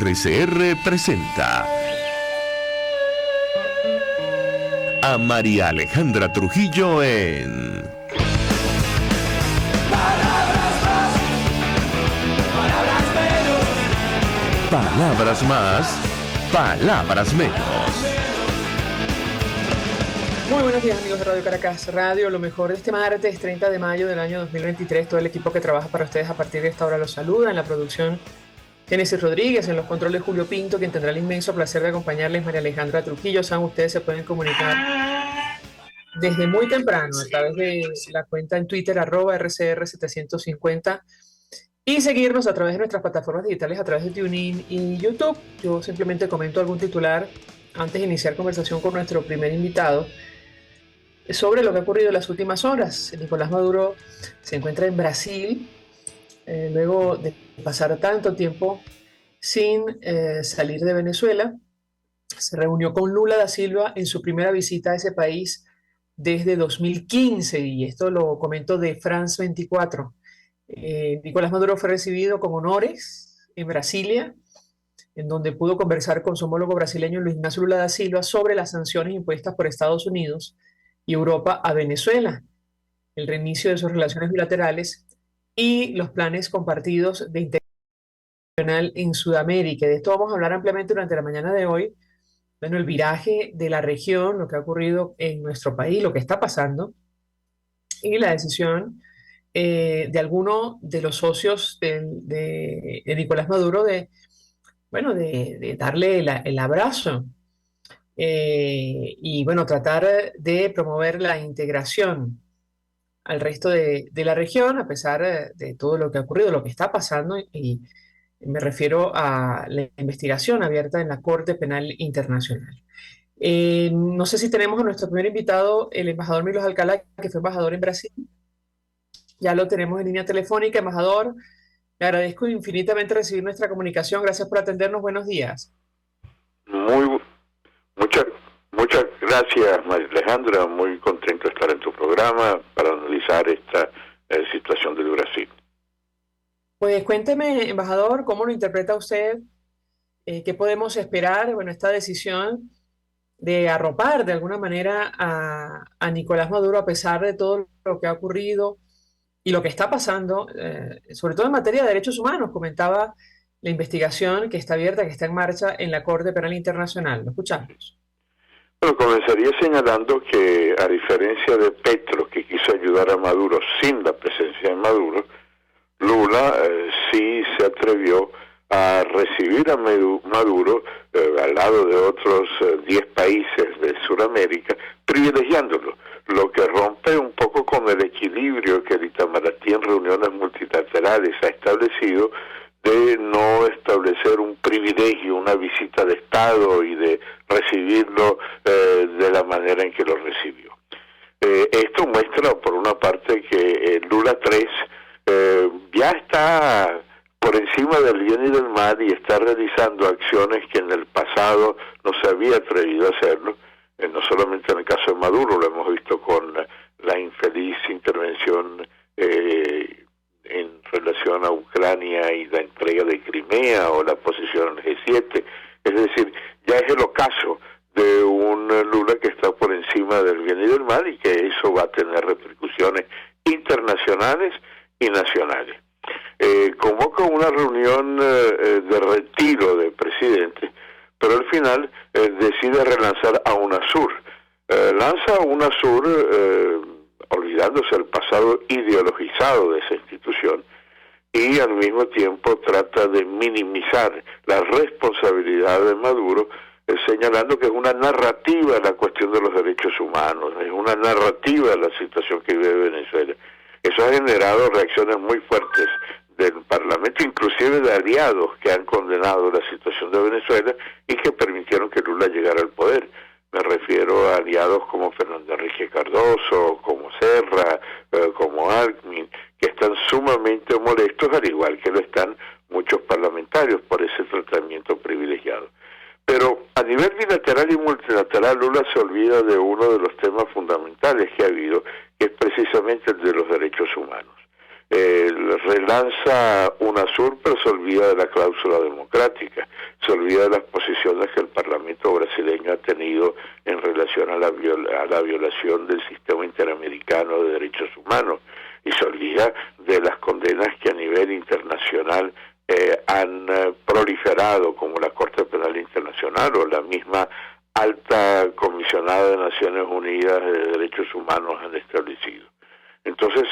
RCR presenta a María Alejandra Trujillo en Palabras más, palabras menos. Palabras más, palabras menos. Muy buenos días, amigos de Radio Caracas Radio. Lo mejor de este martes 30 de mayo del año 2023. Todo el equipo que trabaja para ustedes a partir de esta hora los saluda. En la producción, Génesis Rodríguez. En los controles, Julio Pinto, quien tendrá el inmenso placer de acompañarles, María Alejandra Trujillo. Saben, ustedes se pueden comunicar desde muy temprano a través de la cuenta en Twitter, @RCR750, y seguirnos a través de nuestras plataformas digitales, a través de TuneIn y YouTube. Yo simplemente comento algún titular antes de iniciar conversación con nuestro primer invitado sobre lo que ha ocurrido en las últimas horas. Nicolás Maduro se encuentra en Brasil, luego de pasar tanto tiempo sin salir de Venezuela. Se reunió con Lula da Silva en su primera visita a ese país desde 2015, y esto lo comento de France 24. Nicolás Maduro fue recibido con honores en Brasilia, en donde pudo conversar con su homólogo brasileño Luis Ignacio Lula da Silva sobre las sanciones impuestas por Estados Unidos y Europa a Venezuela, el reinicio de sus relaciones bilaterales y los planes compartidos de integración en Sudamérica. De esto vamos a hablar ampliamente durante la mañana de hoy. Bueno, el viraje de la región, lo que ha ocurrido en nuestro país, lo que está pasando, y la decisión de alguno de los socios de Nicolás Maduro de darle el abrazo y bueno, tratar de promover la integración al resto de la región, a pesar de todo lo que ha ocurrido, lo que está pasando, y me refiero a la investigación abierta en la Corte Penal Internacional. No sé si tenemos a nuestro primer invitado, el embajador Milos Alcalá, que fue embajador en Brasil. Ya lo tenemos en línea telefónica. Embajador, le agradezco infinitamente recibir nuestra comunicación. Gracias por atendernos. Buenos días. Muchas gracias, María Alejandra. Muy contento de estar en tu programa para analizar esta situación del Brasil. Pues cuénteme, embajador, ¿cómo lo interpreta usted? ¿Qué podemos esperar? Bueno, esta decisión de arropar de alguna manera a Nicolás Maduro, a pesar de todo lo que ha ocurrido y lo que está pasando, sobre todo en materia de derechos humanos. Comentaba la investigación que está abierta, que está en marcha en la Corte Penal Internacional. Lo escuchamos. Bueno, comenzaría señalando que, a diferencia de Petro, que quiso ayudar a Maduro sin la presencia de Maduro, Lula sí se atrevió a recibir a Maduro al lado de otros 10 países de Sudamérica, privilegiándolo, lo que rompe un poco con el equilibrio que el Itamaraty en reuniones multilaterales ha establecido de no establecer un privilegio, una visita de Estado y de recibirlo de la manera en que lo recibió. Esto muestra, por una parte, que Lula 3 ya está por encima del bien y del mal y está realizando acciones que en el pasado no se había atrevido a hacerlo, no solamente en el caso de Maduro, lo hemos visto con la infeliz intervención en relación a Ucrania y la entrega de Crimea o la posición en el G7, es decir, ya es el ocaso de un Lula que está por encima del bien y del mal y que eso va a tener repercusiones internacionales y nacionales. Convoca una reunión de retiro del presidente, pero al final decide relanzar a UNASUR. Lanza a UNASUR olvidándose del pasado ideologizado de esa institución y al mismo tiempo trata de minimizar la responsabilidad de Maduro, señalando que es una narrativa de la cuestión de los derechos humanos, es una narrativa de la situación que vive Venezuela. Eso ha generado reacciones muy fuertes del Parlamento, inclusive de aliados que han condenado la situación de Venezuela y que permitieron que Lula llegara al poder. Me refiero a aliados como Fernando Enrique Cardoso, como Serra, como Alckmin, que están sumamente molestos, al igual que lo están muchos parlamentarios por ese tratamiento privilegiado. Pero a nivel bilateral y multilateral, Lula se olvida de uno de los temas fundamentales que ha habido, que es precisamente el de los derechos humanos. El lanza UNASUR, pero se olvida de la cláusula democrática, se olvida de las posiciones que el Parlamento brasileño ha tenido en relación a la violación del sistema interamericano de derechos humanos, y se olvida de las condenas que a nivel internacional han proliferado, como la Corte Penal Internacional o la misma alta comisionada de Naciones Unidas de Derechos Humanos han establecido. Entonces,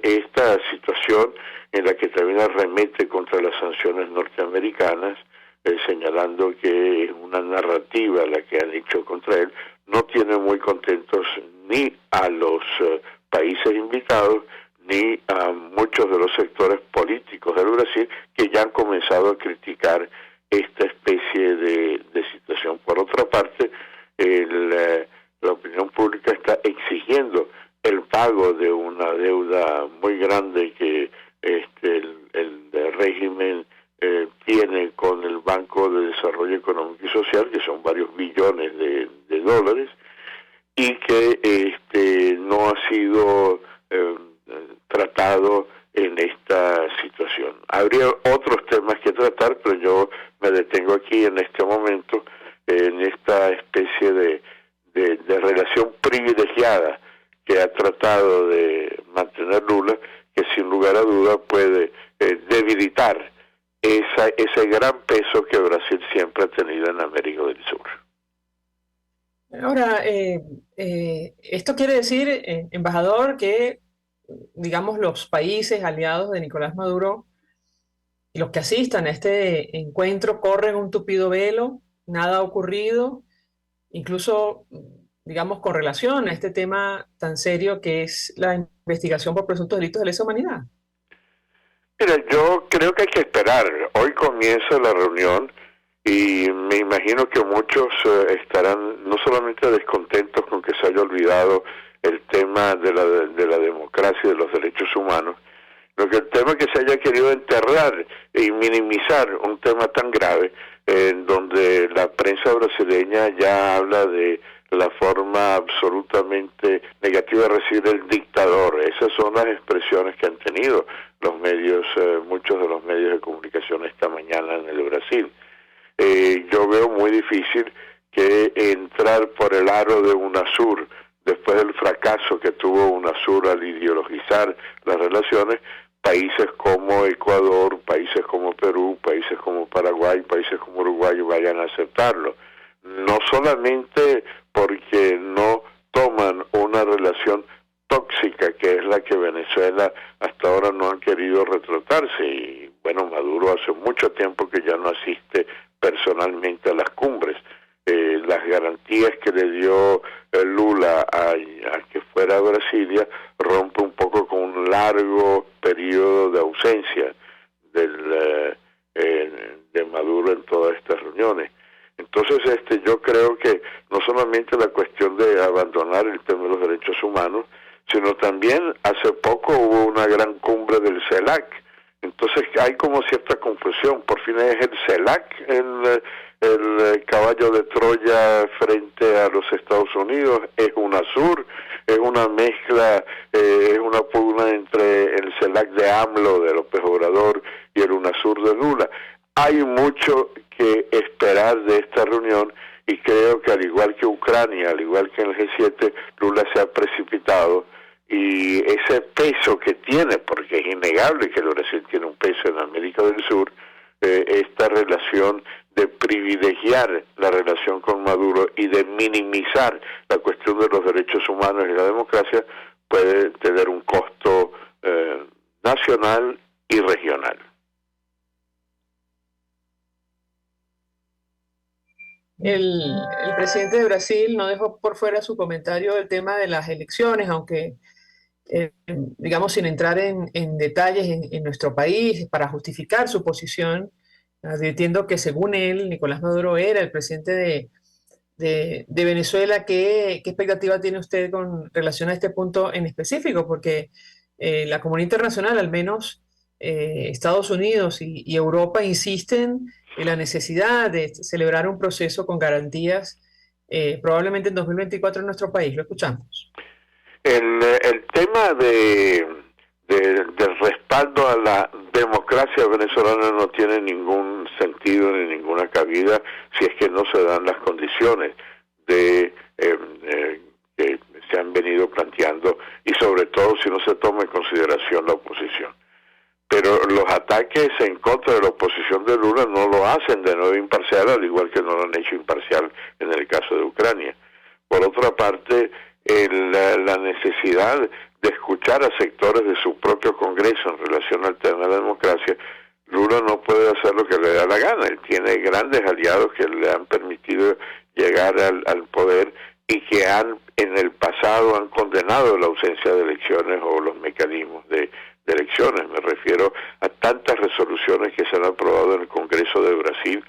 esta situación en la que también arremete contra las sanciones norteamericanas, señalando que es una narrativa la que han hecho contra él, no tiene muy contentos ni a los países invitados, ni a muchos de los sectores políticos del Brasil, que ya han comenzado a criticar esta especie de situación. Por otra parte, la opinión pública está exigiendo el pago de una deuda muy grande que el régimen tiene con el Banco de Desarrollo Económico y Social, que son varios billones de dólares, y que no ha sido tratado en esta situación. Habría otros temas que tratar, pero yo me detengo aquí en este momento, en esta especie de relación privilegiada que ha tratado de mantener Lula, que sin lugar a duda puede debilitar ese gran peso que Brasil siempre ha tenido en América del Sur. Ahora, esto quiere decir, embajador, que, digamos, los países aliados de Nicolás Maduro y los que asistan a este encuentro corren un tupido velo, nada ha ocurrido, incluso, digamos, con relación a este tema tan serio que es la investigación por presuntos delitos de lesa humanidad. Mira, yo creo que hay que esperar. Hoy comienza la reunión y me imagino que muchos estarán no solamente descontentos con que se haya olvidado el tema de la democracia y de los derechos humanos, sino que el tema que se haya querido enterrar y minimizar un tema tan grave, en donde la prensa brasileña ya habla de la forma absolutamente negativa de recibir el dictador. Esas son las expresiones que han tenido los medios, muchos de los medios de comunicación esta mañana en el Brasil. Yo veo muy difícil que entrar por el aro de UNASUR, después del fracaso que tuvo UNASUR al ideologizar las relaciones, países como Ecuador, países como Perú, países como Paraguay, países como Uruguay vayan a aceptarlo. No solamente porque no toman una relación tóxica, que es la que Venezuela hasta ahora no han querido retratarse, y bueno, Maduro hace mucho tiempo que ya no asiste personalmente a las cumbres. Las garantías que le dio Lula a que fuera a Brasilia rompe un poco con un largo periodo de ausencia de Maduro en todas estas reuniones. Entonces, yo creo que no solamente la cuestión de abandonar el tema de los derechos humanos, sino también hace poco hubo una gran cumbre del CELAC. Entonces hay como cierta confusión. Por fin es el CELAC el caballo de Troya frente a los Estados Unidos, es UNASUR, es una mezcla, es una pugna entre el CELAC de AMLO, de López Obrador, y el UNASUR de Lula. Hay mucho que esperar de esta reunión, y creo que al igual que Ucrania, al igual que en el G7, Lula se ha precipitado, y ese peso que tiene, porque es innegable que el Brasil tiene un peso en América del Sur, esta relación de privilegiar la relación con Maduro y de minimizar la cuestión de los derechos humanos y la democracia, puede tener un costo nacional y regional. El presidente de Brasil no dejó por fuera su comentario del tema de las elecciones, aunque, digamos, sin entrar en detalles en nuestro país, para justificar su posición, advirtiendo que según él, Nicolás Maduro era el presidente de Venezuela. ¿Qué expectativa tiene usted con relación a este punto en específico? Porque la comunidad internacional, al menos Estados Unidos y Europa, insisten en la necesidad de celebrar un proceso con garantías probablemente en 2024 en nuestro país. Lo escuchamos. El tema del respaldo respaldo a la democracia venezolana no tiene ningún sentido ni ninguna cabida si es que no se dan las condiciones de que se han venido planteando, y sobre todo si no se toma en consideración la oposición. Pero los ataques en contra de la oposición de Lula no lo hacen de nuevo imparcial, al igual que no lo han hecho imparcial en el caso de Ucrania. Por otra parte, la necesidad de escuchar a sectores de su propio Congreso en relación al tema de la democracia, Lula no puede hacer lo que le da la gana. Él tiene grandes aliados que le han permitido llegar al poder y que en el pasado han condenado la ausencia de elecciones o los mecanismos de elecciones. Me refiero a tantas resoluciones que se han aprobado en el Congreso de Brasil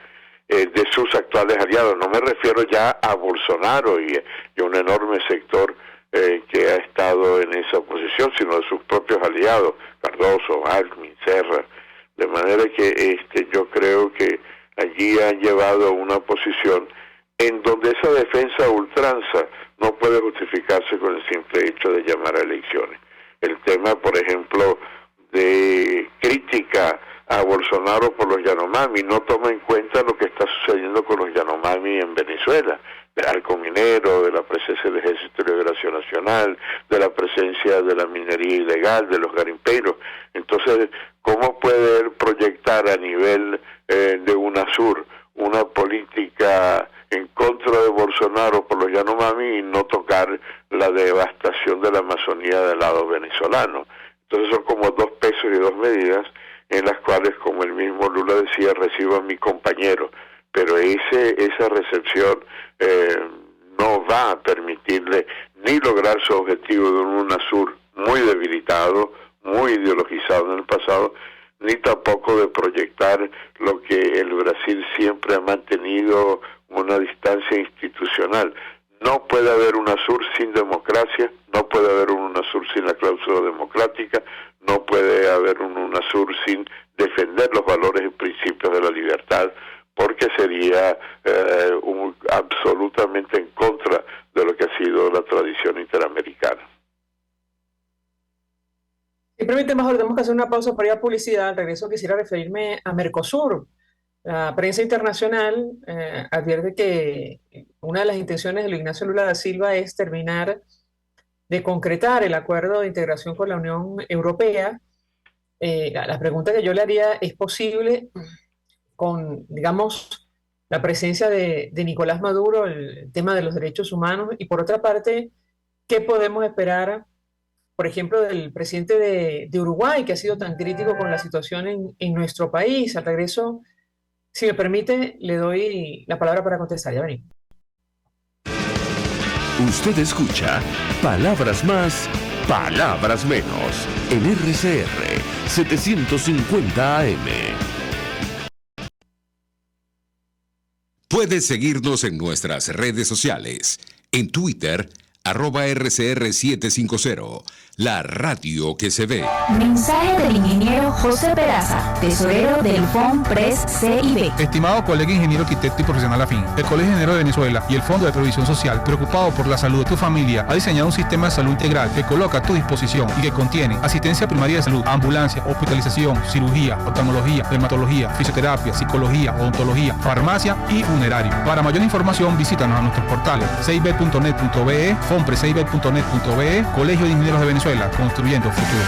de sus actuales aliados. No me refiero ya a Bolsonaro y un enorme sector que ha estado en esa posición, sino de sus propios aliados, Cardoso, Alckmin, Serra. De manera que yo creo que allí han llevado una posición en donde esa defensa a ultranza no puede justificarse con el simple hecho de llamar a elecciones. El tema, por ejemplo, de crítica a Bolsonaro por los Yanomami no toma en cuenta lo que está sucediendo con los Yanomami en Venezuela, del arco minero, de la presencia del Ejército de Liberación Nacional, de la presencia de la minería ilegal, de los garimpeiros. Entonces, ¿cómo puede él proyectar a nivel de UNASUR una política en contra de Bolsonaro por los Yanomami y no tocar la devastación de la Amazonía del lado venezolano? Entonces son como dos pesos y dos medidas en las cuales, como el mismo Lula decía, recibo a mi compañero, pero esa recepción no va a permitirle ni lograr su objetivo de un UNASUR muy debilitado, muy ideologizado en el pasado, ni tampoco de proyectar lo que el Brasil siempre ha mantenido, una distancia institucional. No puede haber UNASUR sin democracia, no puede haber un UNASUR sin la cláusula democrática, no puede haber un UNASUR sin defender los valores y principios de la libertad, porque sería absolutamente en contra de lo que ha sido la tradición interamericana. Simplemente mejor tenemos que hacer una pausa para ir a publicidad. Al regreso quisiera referirme a Mercosur. La prensa internacional advierte que una de las intenciones de Luis Ignacio Lula da Silva es terminar de concretar el acuerdo de integración con la Unión Europea. La pregunta que yo le haría, ¿es posible con, digamos, la presencia de Nicolás Maduro, el tema de los derechos humanos? Y por otra parte, ¿qué podemos esperar, por ejemplo, del presidente de Uruguay, que ha sido tan crítico con la situación en nuestro país? Al regreso, si me permite, le doy la palabra para contestar. Ya venimos. Usted escucha Palabras Más, Palabras Menos en RCR 750 AM. Puedes seguirnos en nuestras redes sociales. En Twitter, @RCR750, la radio que se ve. Mensaje del ingeniero José Peraza, tesorero del FONPRES CIB. Estimado colega ingeniero arquitecto y profesional afín, el Colegio Ingeniero de Venezuela y el Fondo de Previsión Social, preocupado por la salud de tu familia, ha diseñado un sistema de salud integral que coloca a tu disposición y que contiene asistencia primaria de salud, ambulancia, hospitalización, cirugía, oftalmología, dermatología, fisioterapia, psicología, odontología, farmacia y funerario. Para mayor información, visítanos a nuestros portales cib.net.be, fonprescib.net.be, Colegio de Ingenieros de Venezuela, construyendo futuro.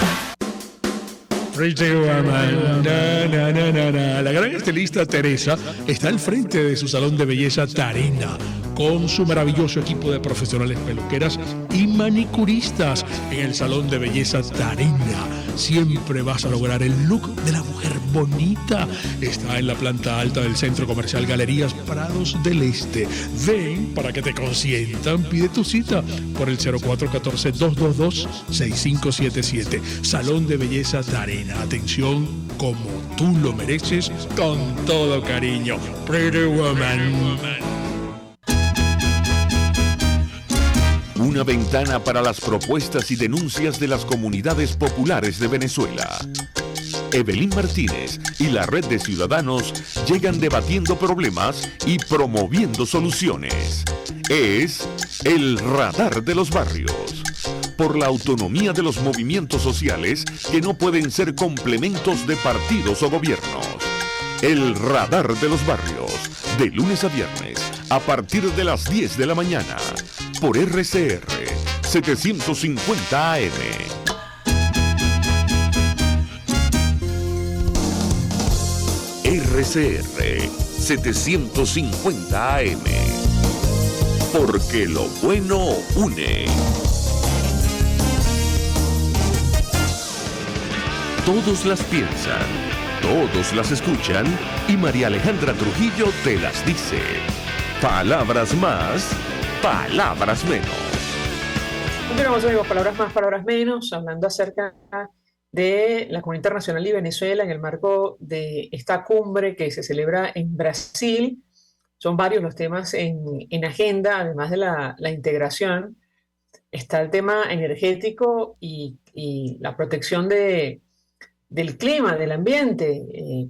La gran estilista Teresa está al frente de su salón de belleza Tarina, con su maravilloso equipo de profesionales peluqueras y manicuristas. En el salón de belleza Tarina siempre vas a lograr el look de la mujer bonita. Está en la planta alta del Centro Comercial Galerías Prados del Este. Ven para que te consientan. Pide tu cita por el 0414-222-6577. Salón de belleza Tarina. Atención como tú lo mereces, con todo cariño. Pretty Woman. Una ventana para las propuestas y denuncias de las comunidades populares de Venezuela. Evelyn Martínez y la Red de Ciudadanos llegan debatiendo problemas y promoviendo soluciones. Es el Radar de los Barrios. por la autonomía de los movimientos sociales que no pueden ser complementos de partidos o gobiernos. El Radar de los Barrios, de lunes a viernes, a partir de las 10 de la mañana, por RCR 750 AM. RCR 750 AM. Porque lo bueno une. Todos las piensan, todos las escuchan y María Alejandra Trujillo te las dice. Palabras más, palabras menos. Continuamos, amigos, palabras más, palabras menos, hablando acerca de la Comunidad Internacional y Venezuela en el marco de esta cumbre que se celebra en Brasil. Son varios los temas en agenda, además de la integración. Está el tema energético y la protección del clima, del ambiente,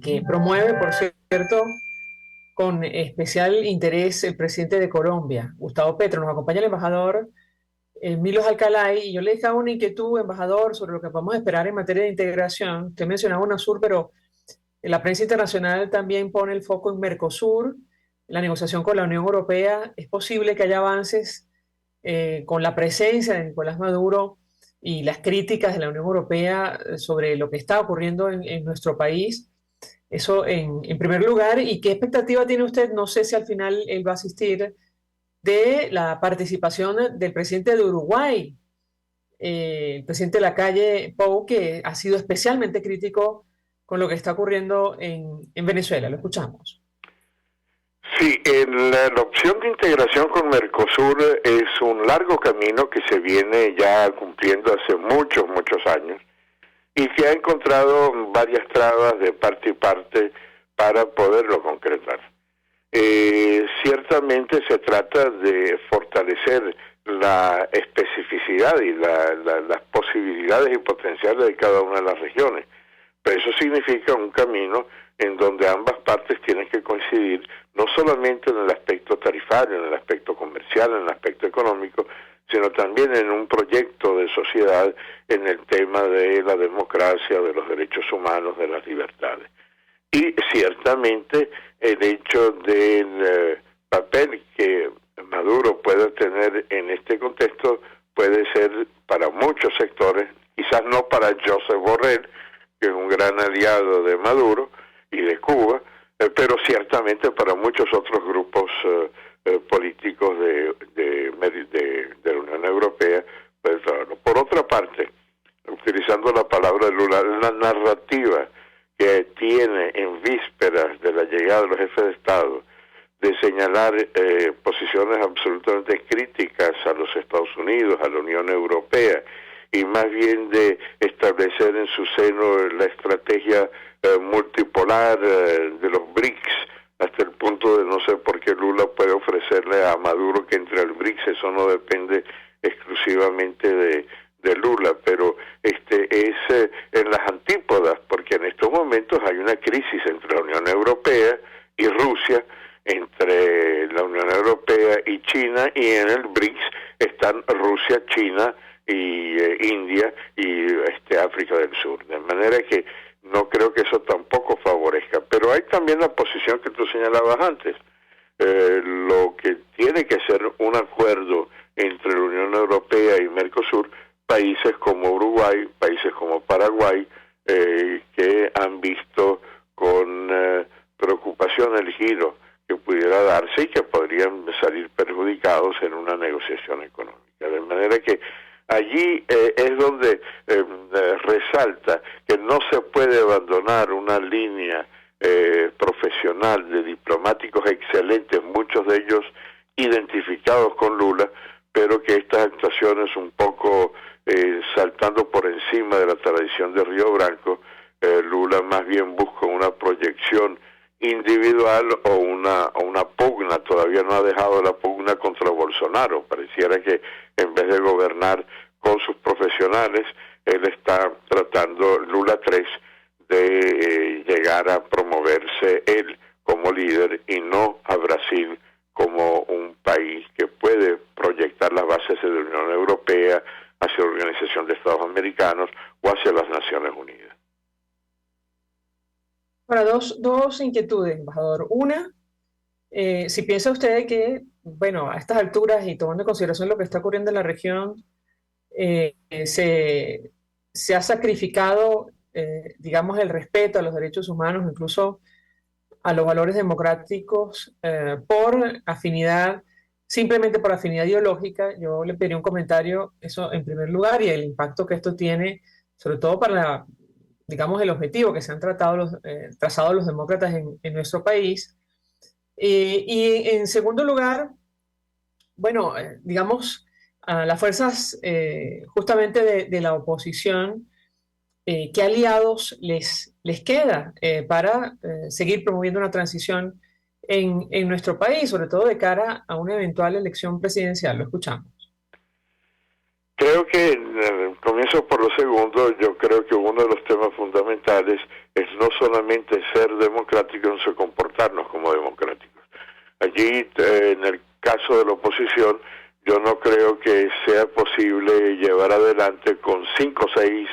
que promueve, por cierto, con especial interés el presidente de Colombia, Gustavo Petro. Nos acompaña el embajador Milos Alcalay, y yo le dejaba una inquietud, embajador, sobre lo que podemos esperar en materia de integración. Usted mencionaba UNASUR, pero la prensa internacional también pone el foco en Mercosur, la negociación con la Unión Europea. Es posible que haya avances con la presencia de Nicolás Maduro y las críticas de la Unión Europea sobre lo que está ocurriendo en nuestro país. Eso en primer lugar. ¿Y qué expectativa tiene usted? No sé si al final él va a asistir, de la participación del presidente de Uruguay, el presidente Lacalle Pou, que ha sido especialmente crítico con lo que está ocurriendo en Venezuela. Lo escuchamos. Sí, la opción de integración con Mercosur es un largo camino que se viene ya cumpliendo hace muchos años y que ha encontrado varias trabas de parte y parte para poderlo concretar. Ciertamente se trata de fortalecer la especificidad y las posibilidades y potenciales de cada una de las regiones, pero eso significa un camino en donde ambas partes tienen que coincidir, no solamente en el aspecto tarifario, en el aspecto comercial, en el aspecto económico, sino también en un proyecto de sociedad en el tema de la democracia, de los derechos humanos, de las libertades. Y ciertamente el hecho del papel que Maduro pueda tener en este contexto puede ser para muchos sectores, quizás no para Josep Borrell, que es un gran aliado de Maduro y de Cuba, pero ciertamente para muchos otros grupos políticos de la Unión Europea. Por otra parte, utilizando la palabra de Lula, la narrativa que tiene en vísperas de la llegada de los jefes de Estado de señalar posiciones absolutamente críticas a los Estados Unidos, a la Unión Europea, y más bien de establecer en su seno la estrategia multipolar de los BRICS, hasta el punto de no sé por qué Lula puede ofrecerle a Maduro que entre el BRICS. Eso no depende exclusivamente de Lula, pero es en las antípodas, porque en estos momentos hay una crisis entre la Unión Europea y Rusia, entre la Unión Europea y China, y en el BRICS están Rusia, China y India y África del Sur, de manera que no creo que eso tampoco favorezca. Pero hay también la posición que tú señalabas antes, lo que tiene que ser un acuerdo entre la Unión Europea y Mercosur, países como Uruguay, países como Paraguay, que han visto con preocupación el giro que pudiera darse y que podrían salir perjudicados en una negociación económica. De manera que allí es donde resalta que no se puede abandonar una línea profesional de diplomáticos excelentes, muchos de ellos identificados con Lula, pero que estas actuaciones un poco saltando por encima de la tradición de Río Branco, Lula más bien busca una proyección individual o una pugna. Todavía no ha dejado la pugna contra Bolsonaro. Pareciera que en vez de gobernar con sus profesionales, él está tratando, Lula 3, de llegar a promoverse él como líder y no a Brasil como un país que puede proyectar las bases de la Unión Europea hacia Naciones Unidas. Ahora, dos inquietudes, embajador. Una, si piensa usted que, bueno, a estas alturas y tomando en consideración lo que está ocurriendo en la región, se ha sacrificado, digamos, el respeto a los derechos humanos, incluso a los valores democráticos, por afinidad, simplemente por afinidad ideológica. Yo le pediría un comentario, eso en primer lugar, y el impacto que esto tiene, sobre todo para, digamos, el objetivo que se han trazado los demócratas en nuestro país. Y en segundo lugar, bueno, digamos, a las fuerzas justamente de la oposición, ¿qué aliados les queda para seguir promoviendo una transición en nuestro país, sobre todo de cara a una eventual elección presidencial? Lo escuchamos. Creo que, comienzo por lo segundo, yo creo que uno de los temas fundamentales es no solamente ser democráticos, sino comportarnos como democráticos. Allí, en el caso de la oposición, yo no creo que sea posible llevar adelante con 5 o 6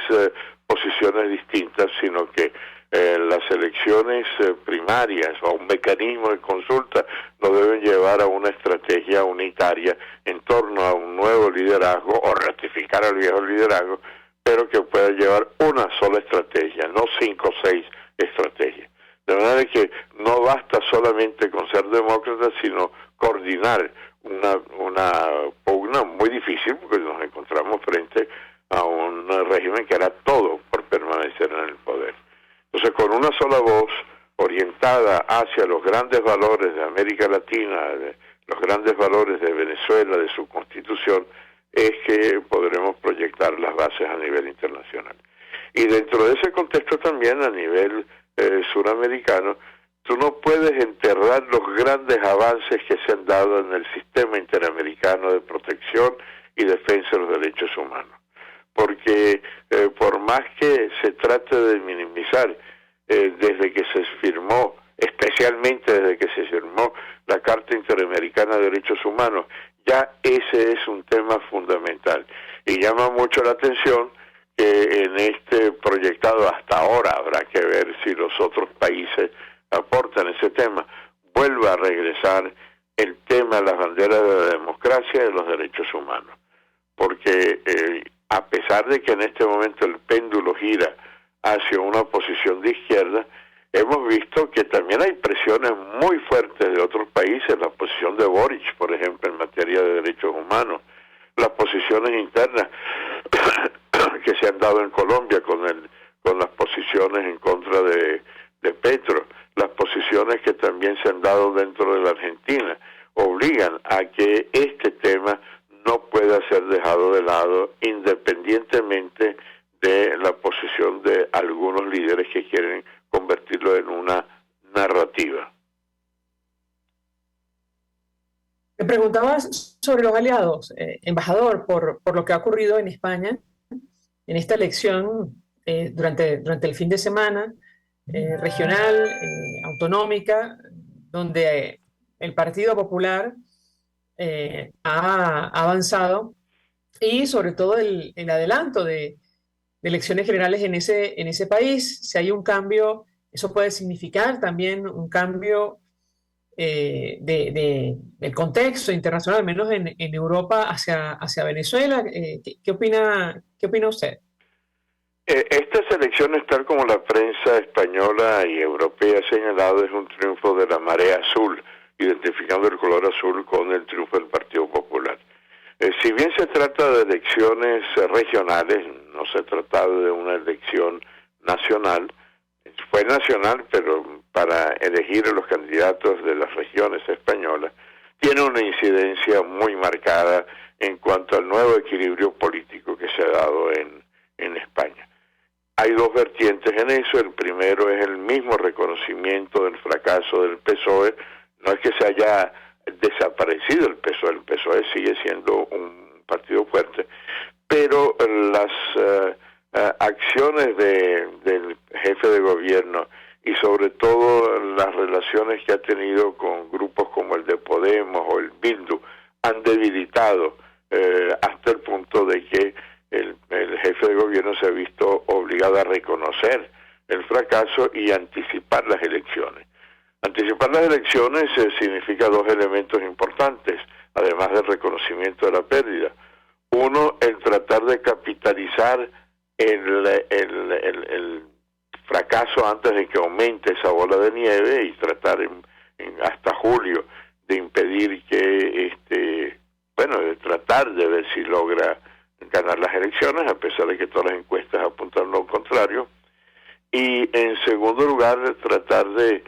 posiciones distintas, sino que las elecciones primarias o un mecanismo de consulta nos deben llevar a una estrategia unitaria en torno a un nuevo liderazgo o ratificar al viejo liderazgo, pero que pueda llevar una sola estrategia, no 5 o 6 estrategias. De manera que no basta solamente con ser demócrata, sino coordinar una pugna muy difícil, porque nos encontramos frente a un régimen que era todo por permanecer en el poder. Entonces, con una sola voz orientada hacia los grandes valores de América Latina, los grandes valores de Venezuela, de su constitución, es que podremos proyectar las bases a nivel internacional. Y dentro de ese contexto también, a nivel suramericano, tú no puedes enterrar los grandes avances que se han dado en el sistema interamericano de protección y defensa de los derechos humanos. Porque por más que se trate de minimizar, desde que se firmó, especialmente desde que se firmó la Carta Interamericana de Derechos Humanos, ya ese es un tema fundamental. Y llama mucho la atención que en este proyectado, hasta ahora habrá que ver si los otros países aportan ese tema, vuelva a regresar el tema de las banderas de la democracia y de los derechos humanos. Porque a pesar de que en este momento el péndulo gira hacia una posición de izquierda, hemos visto que también hay presiones muy fuertes de otros países, la posición de Boric, por ejemplo, en materia de derechos humanos, las posiciones internas que se han dado en Colombia con las posiciones en contra de Petro, las posiciones que también se han dado dentro de la Argentina, obligan a que este tema no pueda ser dejado de lado independientemente de la posición de algunos líderes que quieren convertirlo en una narrativa. Me preguntabas sobre los aliados, embajador, por lo que ha ocurrido en España, en esta elección durante el fin de semana, regional, autonómica, donde el Partido Popular ha avanzado, y sobre todo el adelanto de elecciones generales en ese país. Si hay un cambio, eso puede significar también un cambio del contexto internacional, al menos en Europa, hacia Venezuela. ¿Qué opina usted? Estas elecciones, tal como la prensa española y europea ha señalado, es un triunfo de la marea azul, identificando el color azul con el triunfo del Partido Popular. Si bien se trata de elecciones regionales, no se trata de una elección nacional. Fue nacional, pero para elegir a los candidatos de las regiones españolas, tiene una incidencia muy marcada en cuanto al nuevo equilibrio político que se ha dado en España. Hay dos vertientes en eso. El primero es el mismo reconocimiento del fracaso del PSOE. No es que se haya desaparecido el PSOE sigue siendo un partido fuerte, pero las acciones del jefe de gobierno y sobre todo las relaciones que ha tenido con grupos como el de Podemos o el Bildu han debilitado hasta el punto de que el jefe de gobierno se ha visto obligado pueda reconocer el fracaso y anticipar las elecciones. Anticipar las elecciones significa dos elementos importantes, además del reconocimiento de la pérdida. Uno, el tratar de capitalizar el fracaso antes de que aumente esa bola de nieve y tratar hasta julio de impedir que, de tratar de ver si logra ganar las elecciones, a pesar de que todas las encuestas apuntan lo contrario. Y en segundo lugar, tratar de,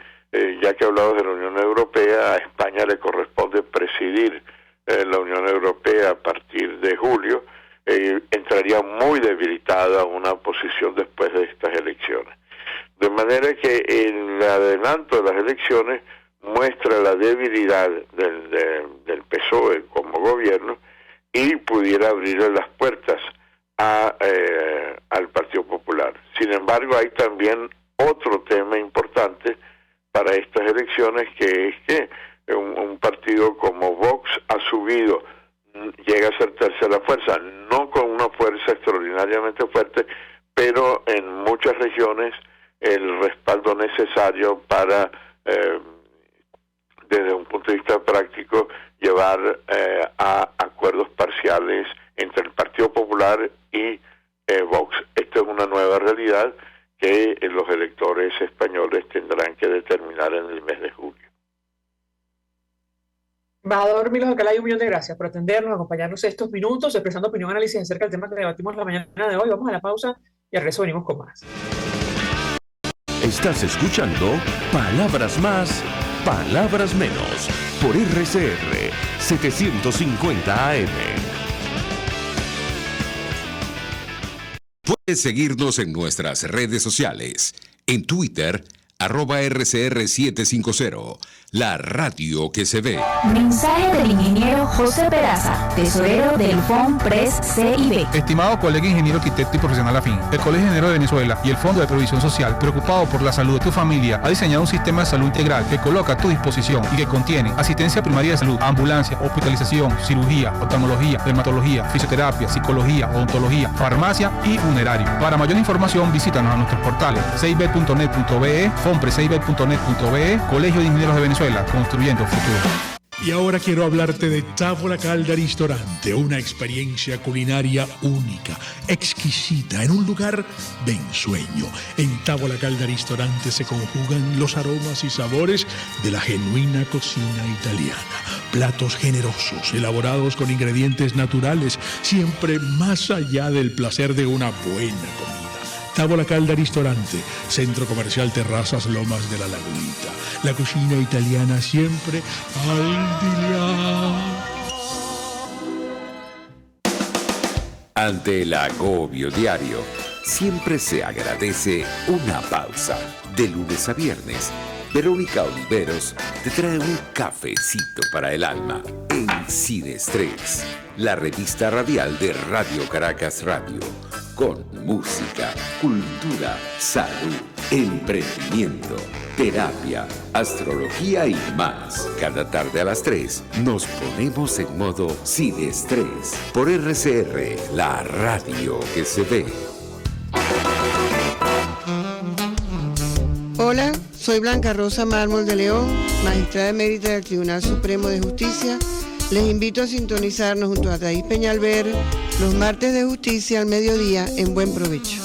ya que hablamos de la Unión Europea, a España le corresponde presidir la Unión Europea a partir de julio, entraría muy debilitada una posición después de estas elecciones. De manera que el adelanto de las elecciones muestra la debilidad del PSOE como gobierno y pudiera abrirle las puertas al Partido Popular. Sin embargo, hay también otro tema importante para estas elecciones, que es que un partido como Vox ha subido, llega a ser tercera fuerza, no con una fuerza extraordinariamente fuerte, pero en muchas regiones el respaldo necesario para, desde un punto de vista práctico, llevar a acuerdos parciales entre el Partido Popular y Vox. Esta es una nueva realidad que los electores españoles tendrán que determinar en el mes de julio. Embajador Milos Alcalá, un millón de gracias por atendernos, acompañarnos estos minutos, expresando opinión, análisis acerca del tema que debatimos la mañana de hoy. Vamos a la pausa y al regreso venimos con más. Estás escuchando Palabras Más, Palabras Menos, por RCR 750 AM. Puedes seguirnos en nuestras redes sociales. En Twitter, @RCR750, la radio que se ve. Mensaje del ingeniero José Peraza, tesorero del FOMPRES CIB. Estimado colega ingeniero arquitecto y profesional afín, el Colegio Ingeniero de Venezuela y el Fondo de Previsión Social, preocupado por la salud de tu familia, ha diseñado un sistema de salud integral que coloca a tu disposición y que contiene asistencia primaria de salud, ambulancia, hospitalización, cirugía, oftalmología, dermatología, fisioterapia, psicología, odontología, farmacia y funerario. Para mayor información, visítanos a nuestros portales cib.net.be, fomprescib.net.be, Colegio de Ingenieros de Venezuela, construyendo futuro. Y ahora quiero hablarte de Távola Calda Ristorante, una experiencia culinaria única, exquisita, en un lugar de ensueño. En Távola Calda Ristorante se conjugan los aromas y sabores de la genuina cocina italiana. Platos generosos, elaborados con ingredientes naturales, siempre más allá del placer de una buena comida. Távola Calda Ristorante, Centro Comercial Terrazas Lomas de la Lagunita. La cocina italiana siempre al día. Ante el agobio diario, siempre se agradece una pausa. De lunes a viernes, Verónica Oliveros te trae un cafecito para el alma en Sin Estrés, la revista radial de Radio Caracas Radio, con música, cultura, salud, emprendimiento, terapia, astrología y más. Cada tarde a las 3 nos ponemos en modo Sin Estrés por RCR, la radio que se ve. Hola, soy Blanca Rosa Mármol de León, magistrada emérita del Tribunal Supremo de Justicia. Les invito a sintonizarnos junto a Thais Peñalver los martes de justicia al mediodía en Buen Provecho.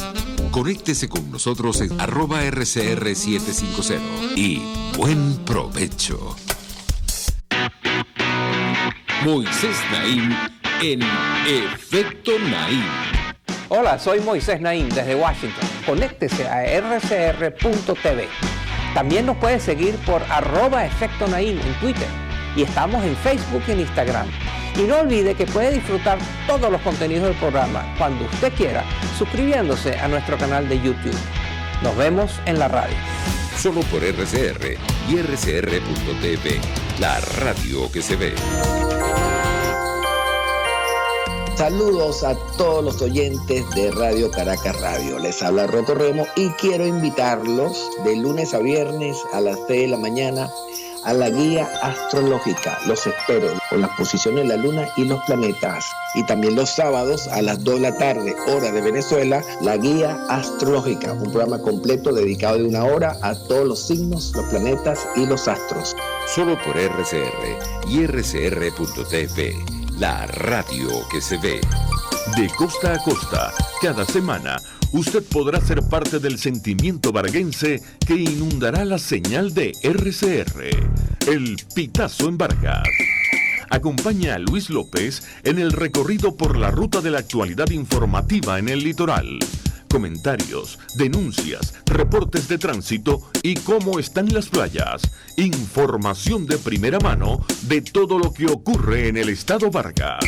Conéctese con nosotros en @RCR750 y buen provecho. Moisés Naim en Efecto Naim. Hola, soy Moisés Naim desde Washington. Conéctese a rcr.tv. También nos puede seguir por @Efecto Naim en Twitter. Y estamos en Facebook y en Instagram. Y no olvide que puede disfrutar todos los contenidos del programa cuando usted quiera, suscribiéndose a nuestro canal de YouTube. Nos vemos en la radio. Solo por RCR y rcr.tv, la radio que se ve. Saludos a todos los oyentes de Radio Caracas Radio. Les habla Rocco Remo y quiero invitarlos de lunes a viernes a las 6 de la mañana a la guía astrológica. Los espero con las posiciones de la luna y los planetas. Y también los sábados a las 2 de la tarde, hora de Venezuela, la guía astrológica, un programa completo dedicado de 1 hora a todos los signos, los planetas y los astros. Solo por RCR y RCR.tv, la radio que se ve. De costa a costa, cada semana, usted podrá ser parte del sentimiento varguense que inundará la señal de RCR, el Pitazo en Vargas. Acompaña a Luis López en el recorrido por la ruta de la actualidad informativa en el litoral. Comentarios, denuncias, reportes de tránsito y cómo están las playas. Información de primera mano de todo lo que ocurre en el estado Vargas.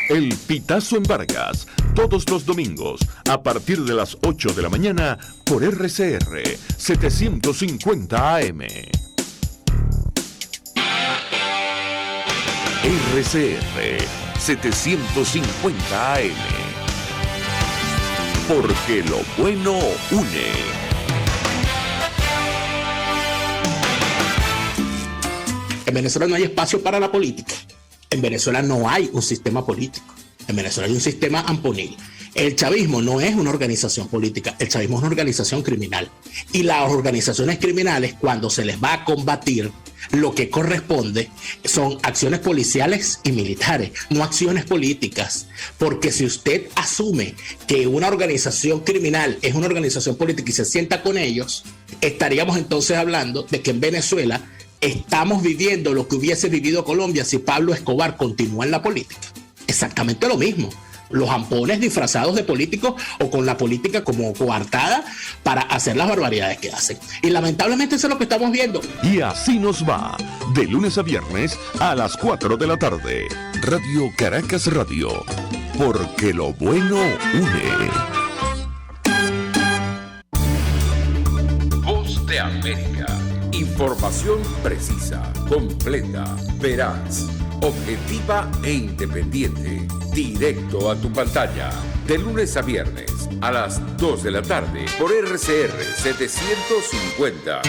El Pitazo en Vargas, todos los domingos, a partir de las 8 de la mañana, por RCR 750 AM. RCR 750 AM. Porque lo bueno une. En Venezuela no hay espacio para la política. En Venezuela no hay un sistema político. En Venezuela hay un sistema amponil. El chavismo no es una organización política, el chavismo es una organización criminal. Y las organizaciones criminales, cuando se les va a combatir, lo que corresponde son acciones policiales y militares, no acciones políticas. Porque si usted asume que una organización criminal es una organización política y se sienta con ellos, estaríamos entonces hablando de que en Venezuela estamos viviendo lo que hubiese vivido Colombia si Pablo Escobar continúa en la política. Exactamente lo mismo. Los ampones disfrazados de políticos o con la política como coartada para hacer las barbaridades que hacen. Y lamentablemente eso es lo que estamos viendo. Y así nos va, de lunes a viernes a las 4 de la tarde. Radio Caracas Radio, porque lo bueno une. Voz de América. Información precisa, completa, veraz, objetiva e independiente. Directo a tu pantalla. De lunes a viernes a las 2 de la tarde por RCR 750.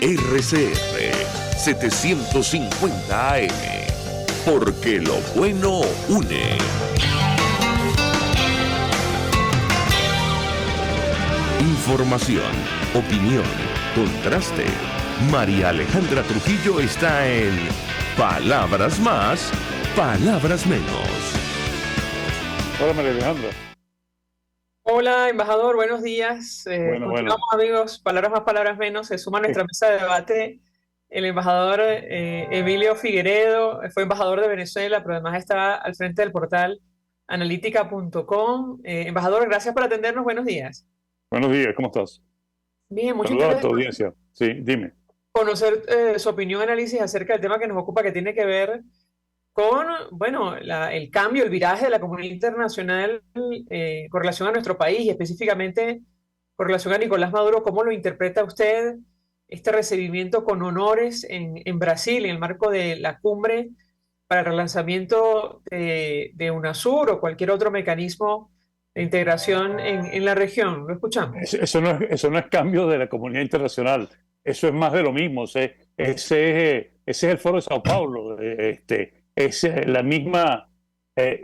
RCR 750 AM. Porque lo bueno une. Información, opinión, contraste. María Alejandra Trujillo está en Palabras Más, Palabras Menos. Hola, María Alejandra. Hola, embajador, buenos días. Continuamos, amigos, Palabras Más, Palabras Menos. Se suma a nuestra mesa de debate el embajador Emilio Figueredo. Fue embajador de Venezuela, pero además está al frente del portal analítica.com. Embajador, gracias por atendernos. Buenos días. Buenos días, ¿cómo estás? Bien, muchas Saludos gracias. a tu audiencia. Sí, dime. Conocer su opinión y análisis acerca del tema que nos ocupa, que tiene que ver con, bueno, el cambio, el viraje de la comunidad internacional con relación a nuestro país y específicamente con relación a Nicolás Maduro. ¿Cómo lo interpreta usted este recibimiento con honores en Brasil en el marco de la cumbre para el relanzamiento de UNASUR o cualquier otro mecanismo de integración en la región? ¿Lo escuchamos? Eso no es cambio de la comunidad internacional. Eso es más de lo mismo. Ese es el Foro de Sao Paulo. Es la misma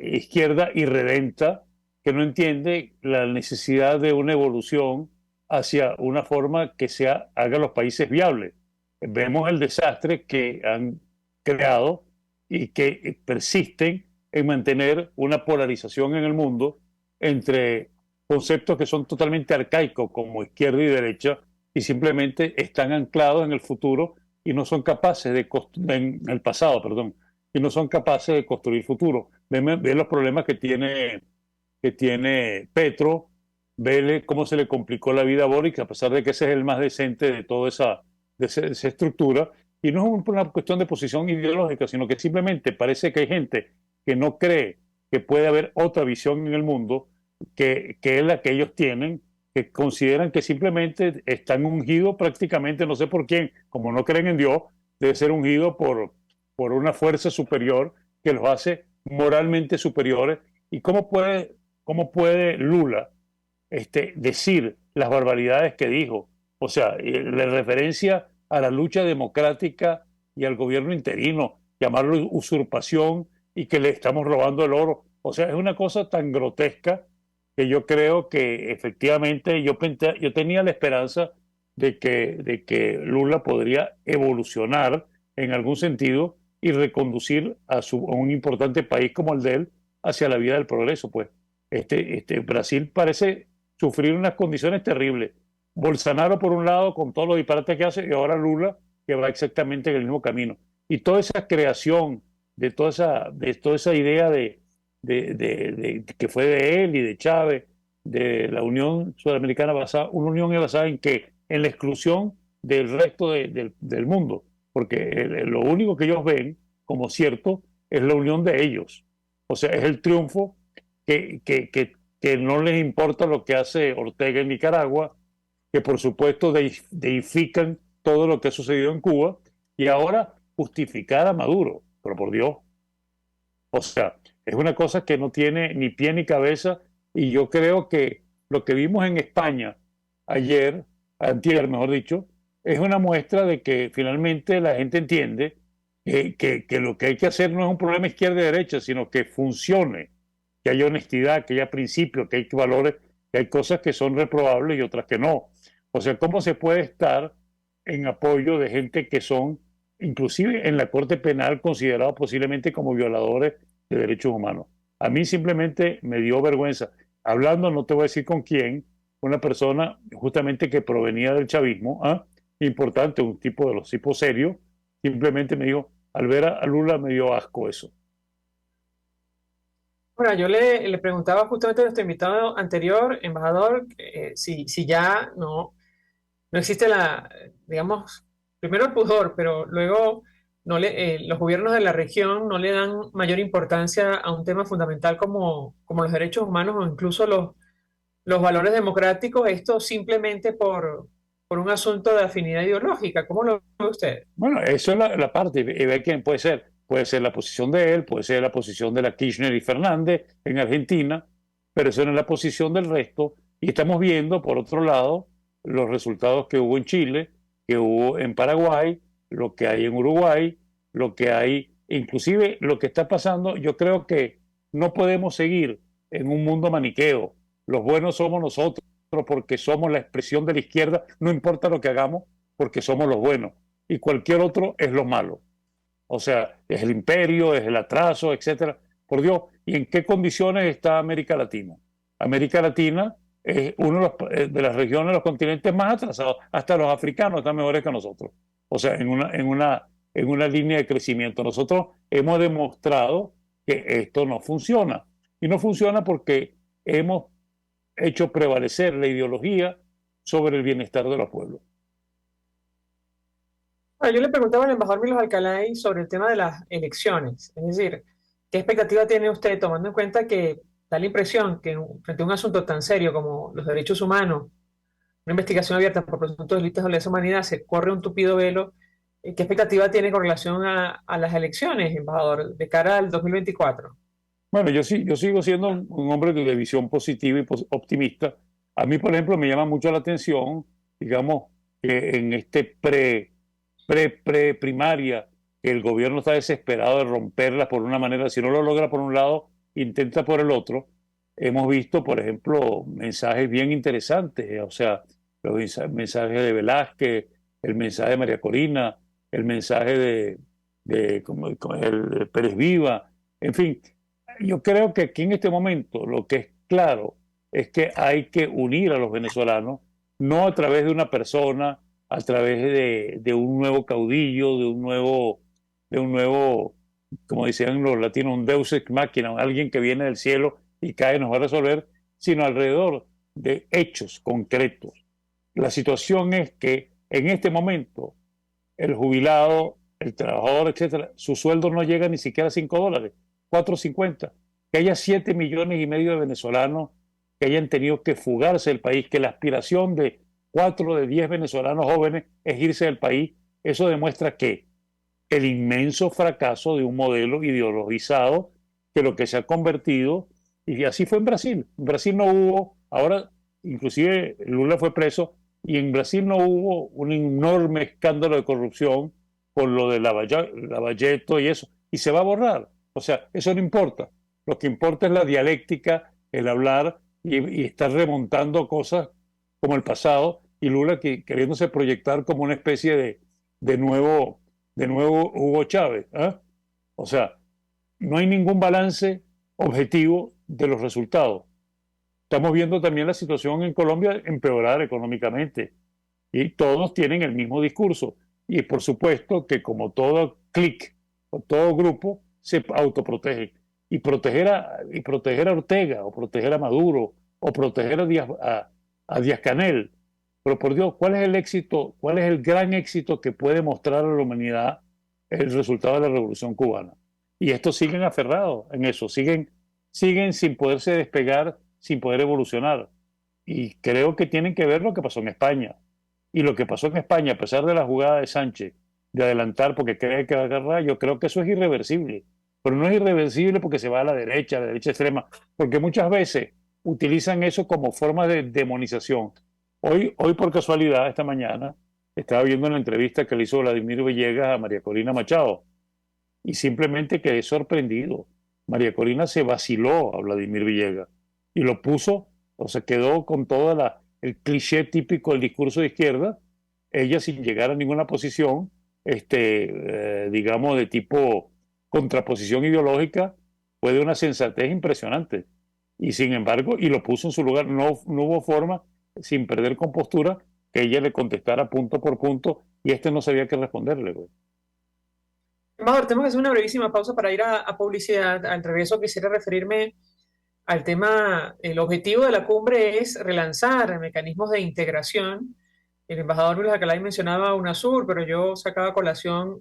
izquierda irredenta que no entiende la necesidad de una evolución hacia una forma que haga los países viables. Vemos el desastre que han creado y que persisten en mantener una polarización en el mundo entre conceptos que son totalmente arcaicos como izquierda y derecha y simplemente están anclados en el futuro y no son capaces en el pasado, perdón, y no son capaces de construir futuro. Ve los problemas que tiene Petro, ve cómo se le complicó la vida a Boric, a pesar de que ese es el más decente de toda esa estructura. Y no es una cuestión de posición ideológica, sino que simplemente parece que hay gente que no cree que puede haber otra visión en el mundo que es la que ellos tienen, que consideran que simplemente están ungidos prácticamente, no sé por quién, como no creen en Dios, debe ser ungido por una fuerza superior que los hace moralmente superiores. ¿Y cómo puede Lula decir las barbaridades que dijo? O sea, la referencia a la lucha democrática y al gobierno interino, llamarlo usurpación y que le estamos robando el oro. O sea, es una cosa tan grotesca que yo creo que efectivamente yo tenía la esperanza de que Lula podría evolucionar en algún sentido y reconducir a un importante país como el de él hacia la vía del progreso. Pues Brasil parece sufrir unas condiciones terribles. Bolsonaro por un lado con todos los disparates que hace y ahora Lula que va exactamente en el mismo camino. Y toda esa creación de toda esa idea que fue de él y de Chávez, de la Unión Sudamericana una unión basada en que en la exclusión del resto del mundo, porque lo único que ellos ven como cierto es la unión de ellos. O sea, es el triunfo que no les importa lo que hace Ortega en Nicaragua, que por supuesto deifican todo lo que ha sucedido en Cuba, y ahora justificar a Maduro, pero por Dios. O sea, es una cosa que no tiene ni pie ni cabeza, y yo creo que lo que vimos en España antier, mejor dicho, es una muestra de que finalmente la gente entiende que lo que hay que hacer no es un problema izquierda y derecha, sino que funcione, que haya honestidad, que haya principios, que hay valores, que hay cosas que son reprobables y otras que no. O sea, ¿cómo se puede estar en apoyo de gente que son, inclusive en la Corte Penal, considerados posiblemente como violadores de derechos humanos? A mí simplemente me dio vergüenza. Hablando, no te voy a decir con quién, una persona justamente que provenía del chavismo, importante, un tipo de los tipos serios, simplemente me dijo, al ver a Lula me dio asco eso. Bueno, yo le preguntaba justamente a nuestro invitado anterior, embajador, si ya no existe digamos, primero el pudor, pero luego los gobiernos de la región no le dan mayor importancia a un tema fundamental como los derechos humanos o incluso los valores democráticos, esto simplemente por un asunto de afinidad ideológica. ¿Cómo lo ve usted? Bueno, eso es la parte, y ve quién puede ser. Puede ser la posición de él, puede ser la posición de la Kirchner y Fernández en Argentina, pero eso no es la posición del resto. Y estamos viendo, por otro lado, los resultados que hubo en Chile, que hubo en Paraguay, lo que hay en Uruguay, lo que hay, inclusive lo que está pasando. Yo creo que no podemos seguir en un mundo maniqueo. Los buenos somos nosotros porque somos la expresión de la izquierda, no importa lo que hagamos, porque somos los buenos. Y cualquier otro es lo malo. O sea, es el imperio, es el atraso, etcétera. Por Dios, ¿y en qué condiciones está América Latina? América Latina es uno de las regiones, de los continentes más atrasados. Hasta los africanos están mejores que nosotros. O sea, en una línea de crecimiento. Nosotros hemos demostrado que esto no funciona. Y no funciona porque hemos hecho prevalecer la ideología sobre el bienestar de los pueblos. Yo le preguntaba al embajador Milos Alcalay sobre el tema de las elecciones, es decir, ¿qué expectativa tiene usted tomando en cuenta que da la impresión que frente a un asunto tan serio como los derechos humanos, una investigación abierta por presuntos delitos de lesa humanidad, se corre un tupido velo? ¿Qué expectativa tiene con relación a las elecciones, embajador, de cara al 2024? Bueno, yo sigo siendo un hombre de visión positiva y optimista. A mí, por ejemplo, me llama mucho la atención, digamos, que en este primaria, que el gobierno está desesperado de romperlas por una manera, si no lo logra por un lado, intenta por el otro. Hemos visto, por ejemplo, mensajes bien interesantes, o sea, los mensajes de Velázquez, el mensaje de María Corina, el mensaje de Pérez Viva, en fin. Yo creo que aquí en este momento lo que es claro es que hay que unir a los venezolanos, no a través de una persona, a través de un nuevo caudillo, de un nuevo, como decían los latinos, un deus ex machina, alguien que viene del cielo y cae y nos va a resolver, sino alrededor de hechos concretos. La situación es que en este momento el jubilado, el trabajador, etcétera, su sueldo no llega ni siquiera a $5, $4.50. Que haya 7,5 millones de venezolanos que hayan tenido que fugarse del país, que la aspiración de 4 de 10 venezolanos jóvenes es irse del país, eso demuestra que el inmenso fracaso de un modelo ideologizado, que lo que se ha convertido, y así fue en Brasil. En Brasil no hubo, ahora inclusive Lula fue preso, Y en Brasil no hubo un enorme escándalo de corrupción con lo de Lavallato y eso, y se va a borrar. O sea, eso no importa. Lo que importa es la dialéctica, el hablar y estar remontando cosas como el pasado, y Lula queriéndose proyectar como una especie de nuevo Hugo Chávez. O sea, no hay ningún balance objetivo de los resultados. Estamos viendo también la situación en Colombia empeorar económicamente y todos tienen el mismo discurso. Y por supuesto que como todo clic o todo grupo se autoprotege. Y proteger a Ortega o proteger a Maduro o proteger a Díaz-Canel. Pero por Dios, ¿cuál es el éxito, cuál es el gran éxito que puede mostrar a la humanidad el resultado de la Revolución Cubana? Y estos siguen aferrados en eso, siguen sin poderse despegar, sin poder evolucionar. Y creo que tienen que ver lo que pasó en España. Y lo que pasó en España, a pesar de la jugada de Sánchez, de adelantar porque cree que va a agarrar, yo creo que eso es irreversible. Pero no es irreversible porque se va a la derecha extrema, porque muchas veces utilizan eso como forma de demonización. Hoy por casualidad, esta mañana, estaba viendo una entrevista que le hizo Vladimir Villegas a María Corina Machado y simplemente quedé sorprendido. María Corina se vaciló a Vladimir Villegas y lo puso, o sea, quedó con todo el cliché típico del discurso de izquierda, ella sin llegar a ninguna posición, digamos, de tipo contraposición ideológica, fue de una sensatez impresionante. Y sin embargo, y lo puso en su lugar, no hubo forma, sin perder compostura, que ella le contestara punto por punto y no sabía qué responderle. Embajador, tenemos que hacer una brevísima pausa para ir a publicidad. Al regreso quisiera referirme al tema, el objetivo de la cumbre es relanzar mecanismos de integración. El embajador Luis Acalay mencionaba UNASUR, pero yo sacaba a colación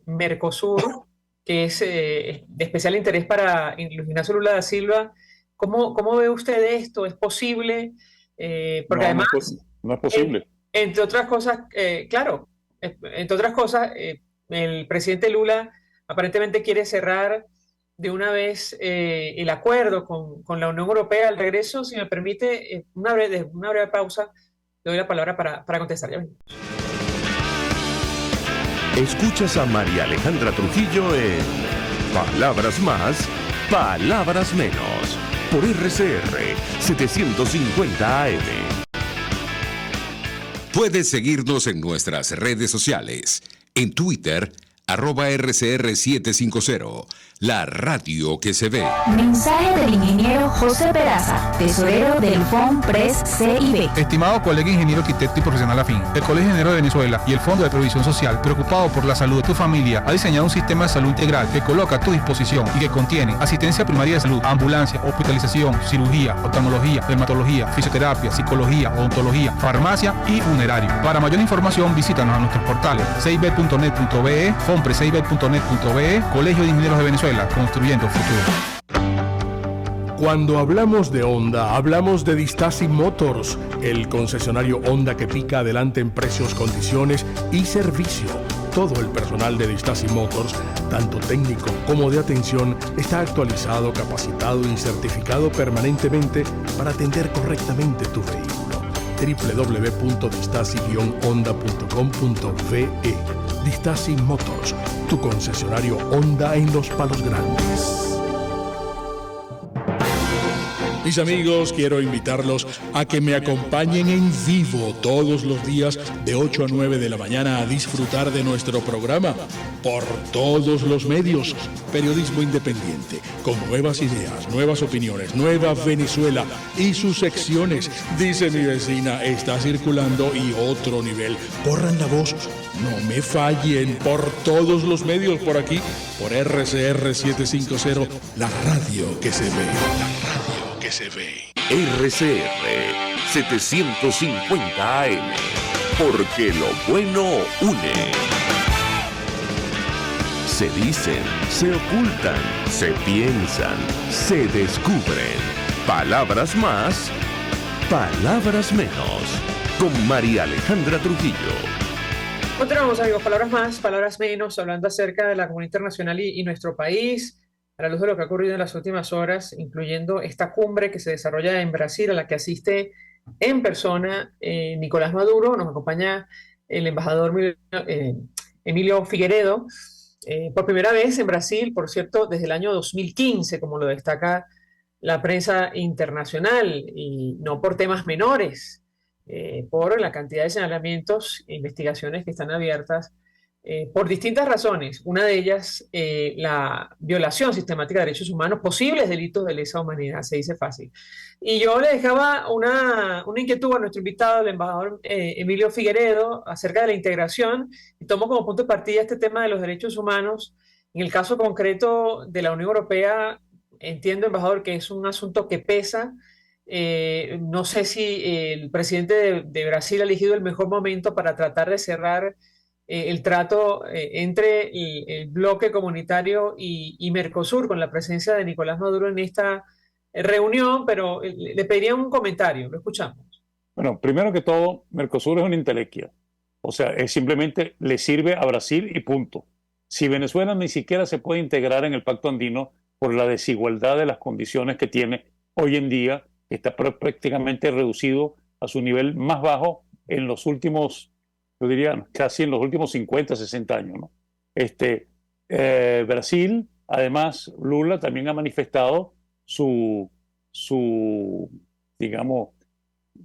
Mercosur, que es de especial interés para Luis Ignacio Lula da Silva. ¿Cómo ve usted esto? ¿Es posible? Porque además... No es posible. Entre otras cosas, claro, entre otras cosas, el presidente Lula aparentemente quiere cerrar de una vez el acuerdo con la Unión Europea. Al regreso, si me permite, una breve pausa, le doy la palabra para contestar. Ya venimos. Escuchas a María Alejandra Trujillo en Palabras Más, Palabras Menos, por RCR 750 AM. Puedes seguirnos en nuestras redes sociales. En Twitter, @RCR750, la radio que se ve. Mensaje del ingeniero José Peraza, tesorero del FONPRES CIB. Estimado colega ingeniero arquitecto y profesional afín, el Colegio Ingeniero de Venezuela y el Fondo de Previsión Social, preocupado por la salud de tu familia, ha diseñado un sistema de salud integral que coloca a tu disposición y que contiene asistencia primaria de salud, ambulancia, hospitalización, cirugía, oftalmología, dermatología, fisioterapia, psicología, odontología, farmacia y funerario. Para mayor información, visítanos a nuestros portales cib.net.be, fonprescib.net.be, Colegio de Ingenieros de Venezuela, construyendo futuro. Cuando hablamos de Honda, hablamos de Distasi Motors, el concesionario Honda que pica adelante en precios, condiciones y servicio. Todo el personal de Distasi Motors, tanto técnico como de atención, está actualizado, capacitado y certificado permanentemente para atender correctamente tu vehículo. www.distasi-honda.com.ve. Distasi Motors, tu concesionario Honda en Los Palos Grandes. Mis amigos, quiero invitarlos a que me acompañen en vivo todos los días de 8 a 9 de la mañana a disfrutar de nuestro programa por todos los medios. Periodismo independiente, con nuevas ideas, nuevas opiniones, Nueva Venezuela y sus secciones. Dice mi vecina, está circulando y otro nivel. Corran la voz, no me fallen, por todos los medios por aquí, por RCR 750, la radio que se ve. La radio que se ve. RCR 750 AM, porque lo bueno une. Se dicen, se ocultan, se piensan, se descubren. Palabras más, palabras menos. Con María Alejandra Trujillo. Continuamos, amigos. Palabras más, palabras menos, hablando acerca de la comunidad internacional y nuestro país, a la luz de lo que ha ocurrido en las últimas horas, incluyendo esta cumbre que se desarrolla en Brasil, a la que asiste en persona Nicolás Maduro. Nos acompaña el embajador Emilio Figueredo, por primera vez en Brasil, por cierto, desde el año 2015, como lo destaca la prensa internacional, y no por temas menores, por la cantidad de señalamientos e investigaciones que están abiertas por distintas razones. Una de ellas, la violación sistemática de derechos humanos, posibles delitos de lesa humanidad, se dice fácil. Y yo le dejaba una inquietud a nuestro invitado, el embajador Emilio Figueredo, acerca de la integración, y tomo como punto de partida este tema de los derechos humanos. En el caso concreto de la Unión Europea, entiendo, embajador, que es un asunto que pesa. No sé si el presidente de Brasil ha elegido el mejor momento para tratar de cerrar el trato entre el bloque comunitario y Mercosur, con la presencia de Nicolás Maduro en esta reunión, pero le pediría un comentario, lo escuchamos. Bueno, primero que todo, Mercosur es una entelequia. O sea, es simplemente le sirve a Brasil y punto. Si Venezuela ni siquiera se puede integrar en el Pacto Andino por la desigualdad de las condiciones que tiene hoy en día, que está prácticamente reducido a su nivel más bajo en los últimos, yo diría, casi en los últimos 50, 60 años, ¿no? Brasil, además, Lula también ha manifestado digamos,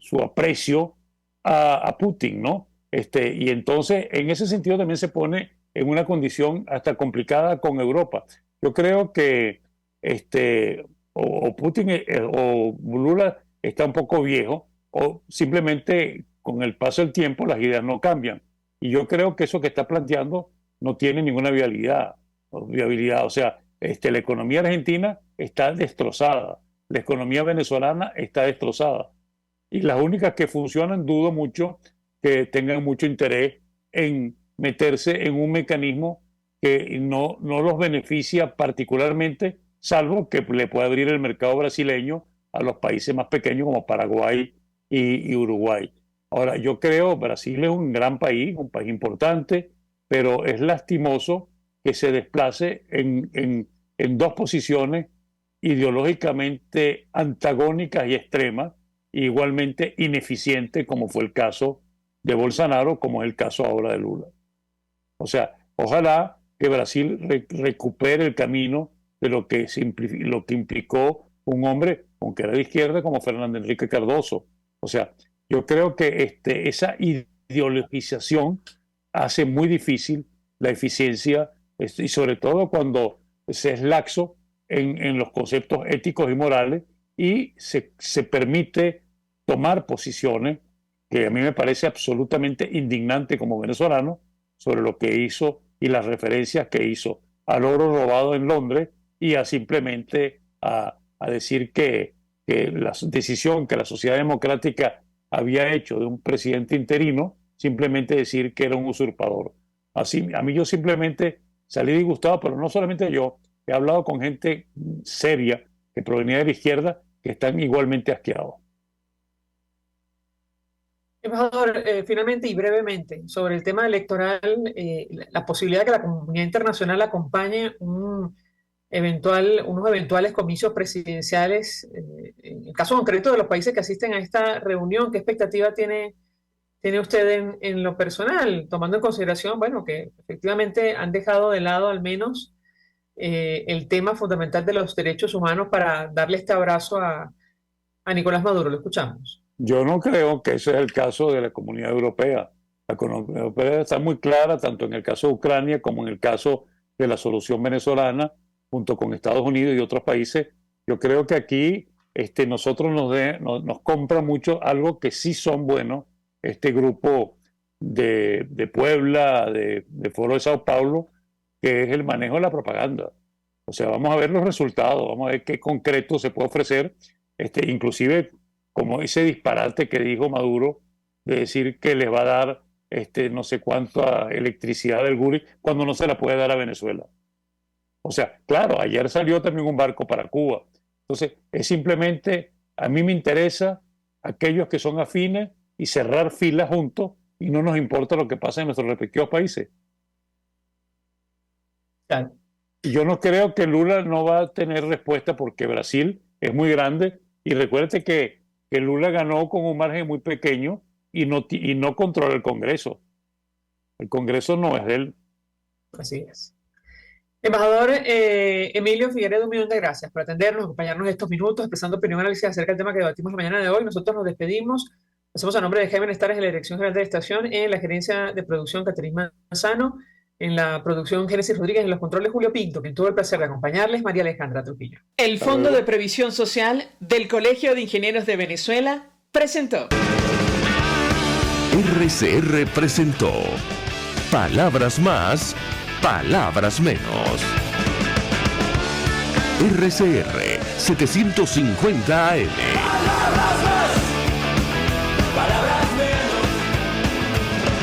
su aprecio a Putin, ¿no? Y entonces, en ese sentido también se pone en una condición hasta complicada con Europa. Yo creo que o Putin o Lula está un poco viejo, o simplemente con el paso del tiempo las ideas no cambian. Y yo creo que eso que está planteando no tiene ninguna viabilidad. O sea, la economía argentina está destrozada, la economía venezolana está destrozada. Y las únicas que funcionan, dudo mucho que tengan mucho interés en meterse en un mecanismo que no los beneficia particularmente, salvo que le pueda abrir el mercado brasileño a los países más pequeños como Paraguay y Uruguay. Ahora, yo creo Brasil es un gran país, un país importante, pero es lastimoso que se desplace en dos posiciones ideológicamente antagónicas y extremas, igualmente ineficientes, como fue el caso de Bolsonaro, como es el caso ahora de Lula. O sea, ojalá que Brasil recupere el camino de lo que implicó un hombre, aunque era de izquierda, como Fernando Enrique Cardoso. O sea, yo creo que esa ideologización hace muy difícil la eficiencia, y sobre todo cuando se es laxo en los conceptos éticos y morales, y se permite tomar posiciones que a mí me parece absolutamente indignante como venezolano sobre lo que hizo y las referencias que hizo al oro robado en Londres, y a simplemente a decir que la decisión que la sociedad democrática había hecho de un presidente interino, simplemente decir que era un usurpador. Así, a mí yo simplemente salí disgustado, pero no solamente yo, he hablado con gente seria que provenía de la izquierda que están igualmente asqueados. Embajador, finalmente y brevemente, sobre el tema electoral, la posibilidad de que la comunidad internacional acompañe unos eventuales comicios presidenciales, en el caso concreto de los países que asisten a esta reunión, ¿qué expectativa tiene usted en lo personal, tomando en consideración, bueno, que efectivamente han dejado de lado al menos el tema fundamental de los derechos humanos para darle este abrazo a Nicolás Maduro? Lo escuchamos. Yo no creo que ese es el caso de la Comunidad Europea. La Comunidad Europea está muy clara, tanto en el caso de Ucrania como en el caso de la solución venezolana, junto con Estados Unidos y otros países. Yo creo que aquí nosotros nos compra mucho algo que sí son buenos, este grupo de Puebla, de Foro de Sao Paulo, que es el manejo de la propaganda. O sea, vamos a ver los resultados, vamos a ver qué concreto se puede ofrecer, inclusive como ese disparate que dijo Maduro de decir que les va a dar no sé cuánta electricidad del Guri cuando no se la puede dar a Venezuela. O sea, claro, ayer salió también un barco para Cuba. Entonces, es simplemente, a mí me interesa aquellos que son afines y cerrar filas juntos, y no nos importa lo que pasa en nuestros respectivos países. Claro. Y yo no creo que Lula no va a tener respuesta, porque Brasil es muy grande, y recuérdate que que Lula ganó con un margen muy pequeño y no controla el Congreso. El Congreso no es de él. Así es. Embajador Emilio Figueredo, un millón de gracias por atendernos, acompañarnos estos minutos, expresando opinión y análisis acerca del tema que debatimos la mañana de hoy. Nosotros nos despedimos. Hacemos a nombre de Jaime Nestares en la Dirección General de la Estación, en la Gerencia de Producción Caterina Manzano, en la producción Génesis Rodríguez, en los controles Julio Pinto, quien tuvo el placer de acompañarles, María Alejandra Trujillo. El Fondo de Previsión Social del Colegio de Ingenieros de Venezuela presentó. RCR presentó Palabras Más, Palabras Menos. RCR 750 AM. Palabras más.